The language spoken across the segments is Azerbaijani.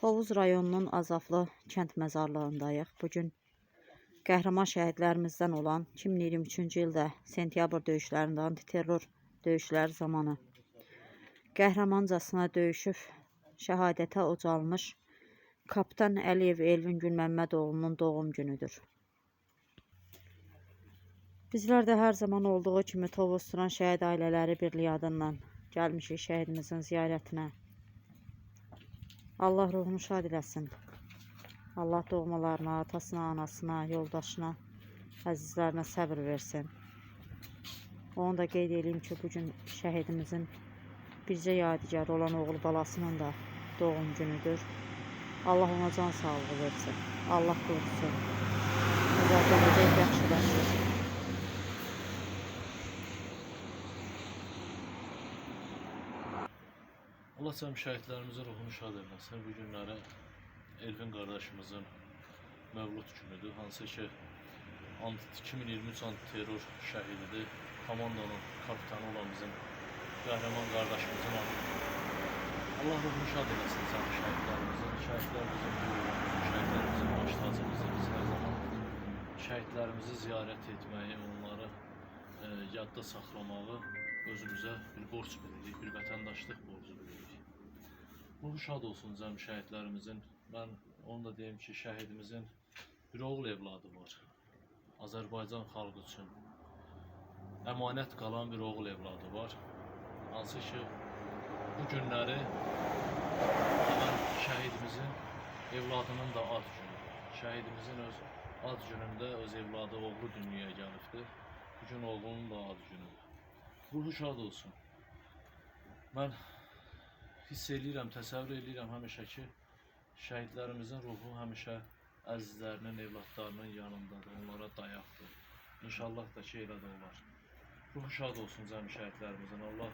Tovuz rayonunun Azaflı kənd məzarlığındayıq. Bugün qəhrəman şəhidlərimizdən olan 2023-cü ildə sentyabr döyüşlərində antiterror döyüşləri zamanı qəhrəmancasına döyüşüb şəhadətə ucalmış Kapitan Əliyev Elvin Gülməmmədoğlunun doğum günüdür. Bizlər də hər zaman olduğu kimi Tovuz Turan şəhid ailələri birliyi adından gəlmişik şəhidimizin ziyarətinə. Allah ruhunu şad eləsin. Allah doğmalarına, atasına, anasına, yoldaşına, əzizlərinə səbir versin. Onu da qeyd edeyim ki, bugün şəhidimizin bircə yadigar olan oğul balasının da doğum günüdür. Allah ona can sağlığı versin. Allah qorusun. Azərbaycan yaxşılaşır. Allah cəm şəhidlərimizin ruhunu şad eləsin. Bu günləri Elvin qardaşımızın mövlud günüdür. Hansı ki 2023 antiterror şəhididir. Komandanın kapitanı olan bizim qəhrəman qardaşımızın adıdır. Allah ruhunu şad eləsin cəm şəhidlərimizin. Şəhidlər bizim qürurumuzdur. Şəhidlərimizin baş tacımızdır. Biz hər zaman şəhidlərimizi ziyarət etməyi, onları yadda saxlamağı özümüzə bir borc bilirik, bir vətəndaşlıq borcu bilirik. Ruhu şad olsun cəm şəhidlərimizin. Mən onu da deyim ki, şəhidimizin bir oğul evladı var. Azərbaycan xalqı üçün əmanət qalan bir oğul evladı var. Hansı ki, bu günləri şəhidimizin evladının da ad günüdür. Şəhidimizin öz ad günündə öz evladı oğlu dünyaya gəlibdir. Bugün oğlunun da ad günüdür. Ruhu şad olsun. Mən hiss edirəm, təsəvvür edirəm həmişə ki, şəhidlərimizin ruhu həmişə əzizlərinin, evlatlarının yanındadır, onlara dayaqdır. İnşallah da ki, elə də olar. Ruhu şad olsun cəmi şəhidlərimizin. Allah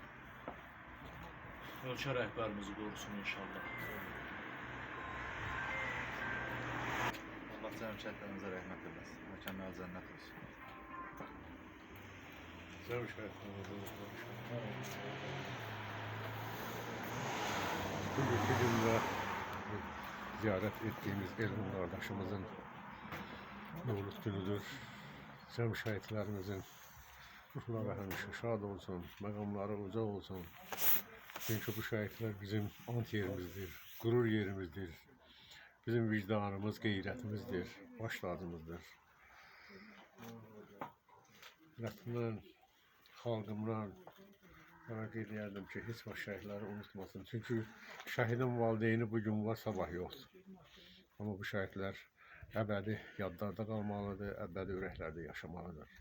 ölkə rəhbərimizi qorusun inşallah. Allah cəmi şəhidlərimizə rəhmət eləsin. Məkanları cənnət olsun. Cəmi şəhidlərimizə bugünkü gündə ziyarət etdiyimiz Elvin qardaşımızın mövlud günüdür. Cəm şəhidlərimizin ruhları həmişə şad olsun, məqamları uca olsun. Çünki bu şəhidlər bizim ant yerimizdir, qürur yerimizdir. Bizim vicdanımız, qeyrətimizdir, baş tacımızdır. Millətімdən, xalqımdan mən qeyd edirdim ki, heç vaxt şəhidləri unutmasın. Çünki şəhidin valideyni bugün var, sabah yoxdur. Amma bu şəhidlər əbədi yadlarda qalmalıdır, əbədi ürəklərdə yaşamalıdır.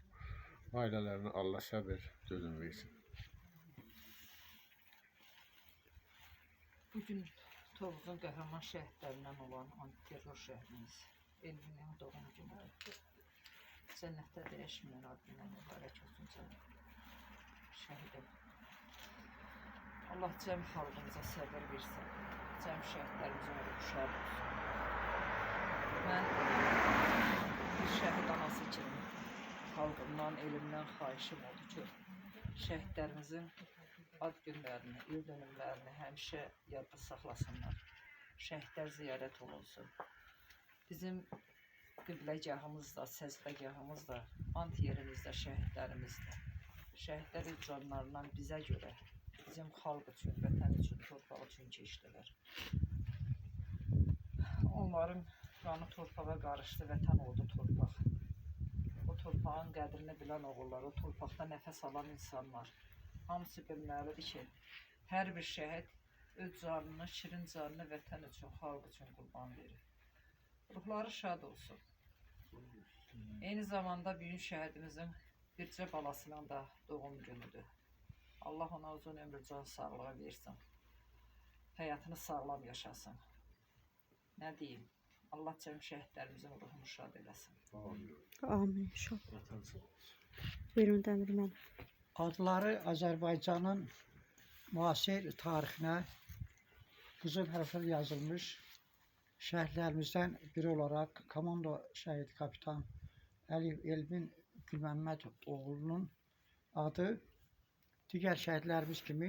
Ailələrinə Allah səbir, dözüm versin. Bugün Tovuzun qəhrəman şəhidlərindən olan antiterror şəhidimiz Elvinin doğum günüdür. Cənnətdə dəyişməyən adından mübarək olsun şəhidim. Allah cəm xalqımıza səbir versin. Cəm şəhidlərimizin ruhu şad olsun. Mən bir şəhid anası kimi xalqımdan, elimdən xahişim oldu ki, şəhidlərimizin ad günlərini, il dönümlərini həmişə yadda saxlasınlar. Şəhidlər ziyarət olunsun. Bizim qibləgahımız da, səzbəgahımız da, ant yerimizdə şəhidlərimizdir. Şəhidlər öz canlarından bizə görə, bizim xalq üçün, vətən üçün, torpaq üçün keçdilər. Onların qanı torpağa qarışdı, vətən oldu torpaq. O torpağın qədrini bilən oğullar, o torpaqda nəfəs alan insanlar. Hamısı bilməlidir ki, hər bir şəhid öz canını, şirin canını vətən üçün, xalq üçün qurban verir. Ruhları şad olsun. Eyni zamanda büyük şəhidimizin bircə balasının da doğum günüdür. Allah ona uzun ömür, can sağlığı versin. Həyatını sağlam yaşasın. Nə deyim? Allah cəm şəhidlərimizin ruhunu şad eləsin. Amin inşallah. Buyurun Dəmir müəllim. Adları Azərbaycanın müasir tarixinə qızıl hərflə yazılmış şəhidlərimizdən biri olaraq komando şəhid kapitan Əliyev Elvin Gülməmmədoğlunun adı digər şəhidlərimiz kimi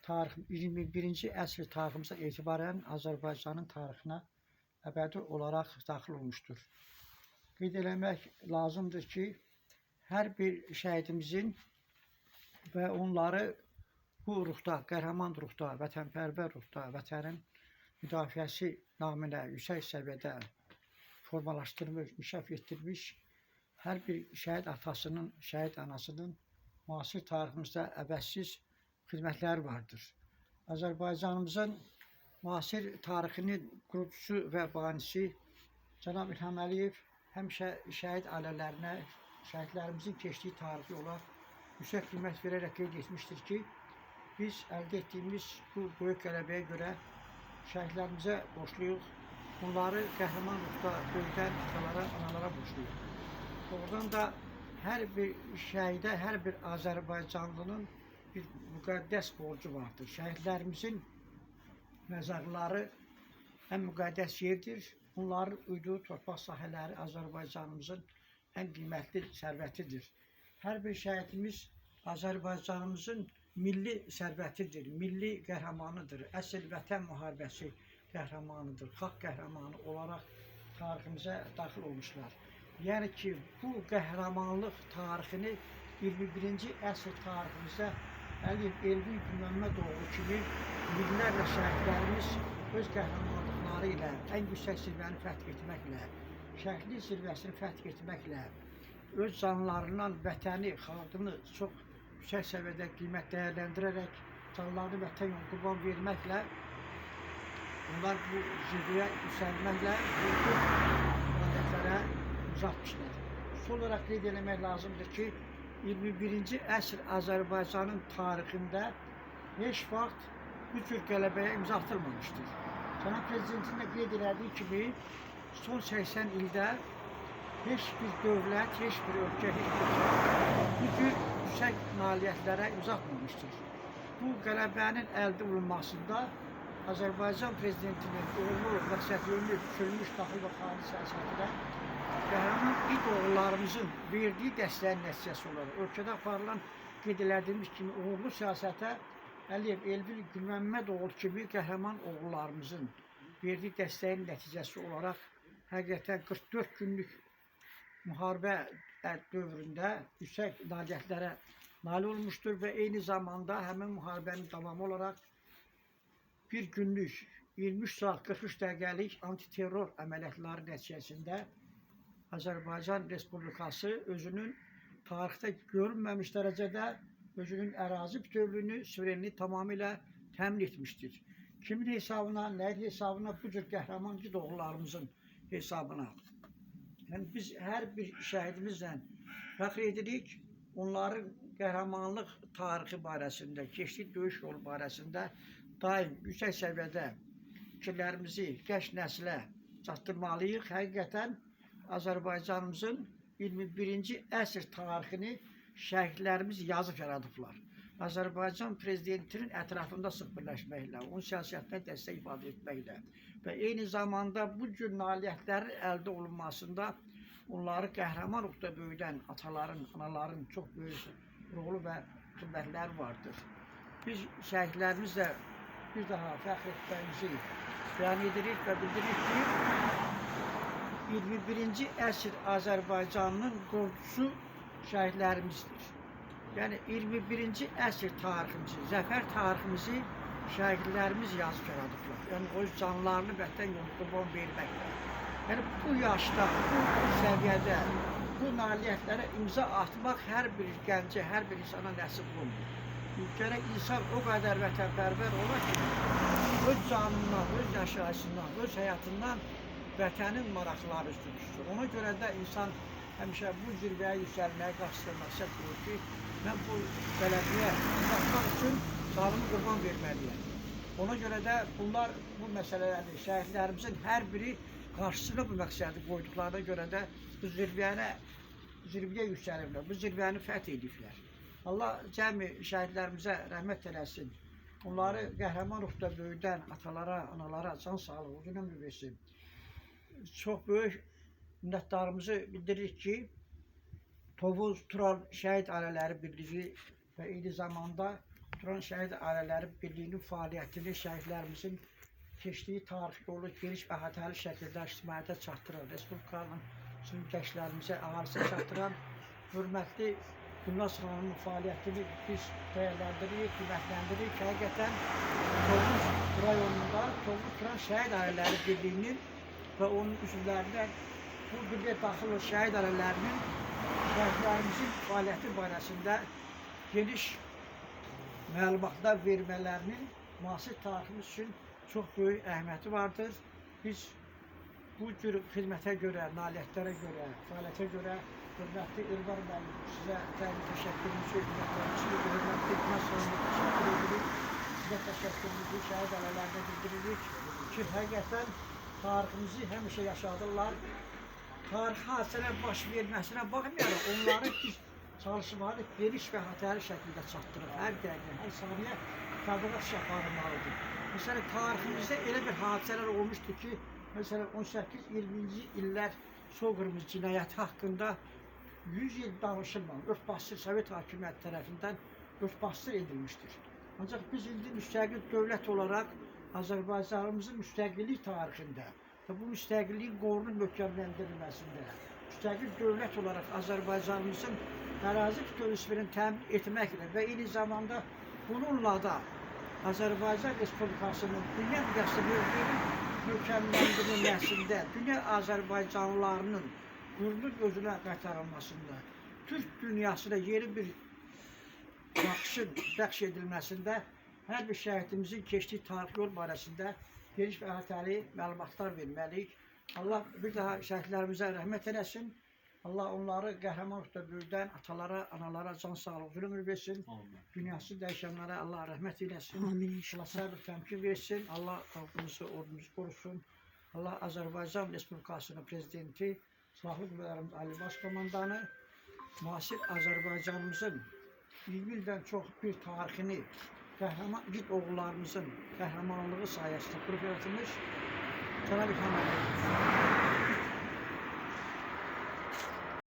21-ci əsr tariximizdən etibarən Azərbaycanın tarixinə əbədi olaraq daxil olmuşdur. Qeyd eləmək lazımdır ki, hər bir şəhidimizin və onları bu ruhda, qəhrəman ruhda, vətənpərvər ruhda, vətənin müdafiəsi naminə yüksək səviyyədə formalaşdırmış, inkişaf etdirmiş hər bir şəhid atasının, şəhid anasının müasir tariximizdə əvəzsiz xidmətləri vardır. Azərbaycanımızın müasir tarixinin qurucusu və banisi cənab İlham Əliyev həmişə şəhid ailələrinə, şəhidlərimizin keçdiyi tarixi olaraq yüksək qiymət verərək qeyd etmişdir ki, biz əldə etdiyimiz bu böyük qələbəyə görə şəhidlərimizə borcluyuq. Bunları qəhrəman ruhda böyüdən atalara, analara borcluyuq. Oradan da hər bir şəhidə, hər bir Azərbaycanlının bir müqəddəs borcu vardır. Şəhidlərimizin məzarları ən müqəddəs yerdir. Onların uyduğu torpaq sahələri Azərbaycanımızın ən qiymətli sərvətidir. Hər bir şəhidimiz Azərbaycanımızın milli sərvətidir, milli qəhrəmanıdır. Əsl vətən müharibəsi qəhrəmanıdır, xalq qəhrəmanı olaraq tariximizə daxil olmuşlar. Yəni ki, bu qəhrəmanlıq tarixini 21-ci əsr tariximizdə Əliyev Elvin Gülməmmədoğlu kimi minlərlə şəhidlərimiz öz qəhrəmanlıqları ilə, ən yüksək zirvəni fəth etməklə, şəhidlik zirvəsini fəth etməklə, öz canlarından vətəni, xalqını çox yüksək səviyyədə qiymət dəyərləndirərək, canlarını vətən yolunda qurban verməklə, onlar bu zirvəyə yüksəlməklə bu adətlərə uzatmışlar. Son olaraq qeyd eləmək lazımdır ki, 21-ci əsr Azərbaycanın tarixində heç vaxt bu cür qələbəyə imza atılmamışdır. Cənab Prezidentin də qeyd elədiyi kimi, son 80 ildə heç bir dövlət, heç bir ölkə, heç bir xalq bu cür yüksək nailiyyətlərə imza atmamışdır. Bu qələbənin əldə olunmasında Azərbaycan Prezidentinin uğurlu məqsədyönlü düşürülmüş daxili və xarici siyasətinə qəhrəman ilk oğullarımızın verdiyi dəstəyin nəticəsi olaraq ölkədə aparılan qeyd elədiyimiz kimi uğurlu siyasətə Əliyev Elvin Gülməmmədoğlu kimi qəhrəman oğullarımızın verdiyi dəstəyin nəticəsi olaraq həqiqətən 44 günlük müharibə dövründə yüksək nailiyyətlərə nail olmuşdur və eyni zamanda həmin müharibənin davamı olaraq bir günlük 23 saat 43 dəqiqəlik antiterror əməliyyatları nəticəsində Azərbaycan Respublikası özünün tarixdə görünməmiş dərəcədə özünün ərazi bütövlüyünü, suverenliyi tamamilə təmin etmişdir. Kimin hesabına, nəyin hesabına? Bu cür qəhrəman igid oğullarımızın hesabına. Yəni biz hər bir şəhidimizlə fəxr edirik. Onların qəhrəmanlıq tarixi barəsində, keçdiyi döyüş yolu barəsində daim yüksək səviyyədə fikirlərimizi gənc nəslə çatdırmalıyıq. Həqiqətən Azərbaycanımızın 21-ci əsr tarixini şəhidlərimiz yazıb yaradıblar. Azərbaycan Prezidentinin ətrafında sıx birləşməklə, onun siyasətinə dəstək ifadə etməklə və eyni zamanda bu cür nailiyyətlərin əldə olunmasında onları qəhrəman ruhda böyüdən ataların, anaların çox böyük rolu və xidmətləri vardır. Biz şəhidlərimizlə bir daha fəxr etməyimizi bəyan edirik və bildiririk ki, 21-ci əsr Azərbaycanının qorxusu şəhidlərimizdir. Yəni 21-ci əsr tariximizi, zəfər tariximizi şəhidlərimiz yazıb yaradıblar. Yəni öz canlarını vətən yolunda qurban verməklə. Yəni bu yaşda, bu səviyyədə, bu nailiyyətlərə imza atmaq hər bir gəncə, hər bir insana nəsib olmur. Gərək insan o qədər vətənpərvər olar ki, öz canından, öz yaşayışından, öz həyatından vətənin maraqları üstün tutur. Ona görə də insan həmişə bu zirvəyə yüksəlməyə qarşısında məqsəd qoyur ki, mən bu qələbəyə çatmaq üçün canımı qurban verməliyəm. Ona görə də bunlar bu məsələləri, şəhidlərimizin hər biri qarşısına bu məqsədi qoyduqlarına görə də bu zirvəyə yüksəlirlər, bu zirvəni fəth ediblər. Allah cəmi şəhidlərimizə rəhmət eləsin. Onları qəhrəman ruhda böyüdən atalara, analara can sağlığı, uzun ömür versin. Çox böyük minnətdarımızı bildiririk ki, Tovuz Tural Şəhid Ailələri Birliyi və eyni zamanda Turan Şəhid Ailələri Birliyinin fəaliyyətini şəhidlərimizin keçdiyi tarix yolu geniş və əhatəli şəkildə ictimaiyyətə çatdıran, Respublikanın bütün gənclərimizə, ahalisə çatdıran hörmətli Gülnaz xanımın fəaliyyətini biz dəyərləndiririk, qiymətləndiririk. Həqiqətən Tovuz rayonunda Tovuz Turan Şəhid Ailələri Birliyinin və onun üzvlərindən bu birliyə daxil olan şəhid ailələrinin şəhidlərimizin fəaliyyəti barəsində geniş məlumatlar vermələrinin müasir tariximiz üçün çox böyük əhəmiyyəti vardır. Biz bu cür xidmətə görə, nailiyyətlərə görə, fəaliyyətə görə hörmətli Elvar müəllim, sizə təşəkkürümüzü, hörmətli Gülnaz xanımı təşəkkür edirik. Sizə təşəkkürümüzü şəhid ailələrinə bildiririk ki, həqiqətən tariximizi həmişə yaşadırlar. Tarixi hadisələr baş verməsinə baxmayaraq, onları biz çalışmalı geniş və əhatəli şəkildə çatdırır. Hər dəqiqə, hər saniyə təbliğat aparılmalıdır. Məsələn, tariximizdə elə bir hadisələr olmuşdur ki, məsələn, 18-20-ci illər soyqırımız cinayəti haqqında 100 il danışılmalı, örtbasdır Sovet hakimiyyəti tərəfindən örtbasdır edilmişdir. Ancaq biz indi müstəqil dövlət olaraq Azərbaycanımızın müstəqillik tarixində və bu müstəqilliyin qorunub möhkəmləndirilməsində, müstəqil dövlət olaraq Azərbaycanımızın ərazi bütövlüyünü təmin etməklə və eyni zamanda bununla da Azərbaycan Respublikasının dünya miqyasında möhkəmləndirilməsində, dünya Azərbaycanlılarının qürurlu gözünə qaytarılmasında, Türk dünyasına yeni bir baxışın bəxş edilməsində hər bir şəhidimizin keçdiyi tarix yol barəsində geniş və əhatəli məlumatlar verməliyik. Allah bir daha şəhidlərimizə rəhmət eləsin. Allah onları qəhrəman böyüdən atalara, analara can sağlığı, ömür versin. Dünyası dəyişənlərə Allah rəhmət eləsin. Allah səbr təmkin versin. Allah xalqımızı, ordumuzu qorusun. Allah Azərbaycan Respublikasının prezidenti, Silahlı Qüvvələrimiz Ali Baş Komandanı, müasir Azərbaycanımızın 20 ildən çox bir tarixini qəhrəman igid oğullarımızın qəhrəmanlığı sayəsində qurub yaratılmış Cənab-ı Hüseyin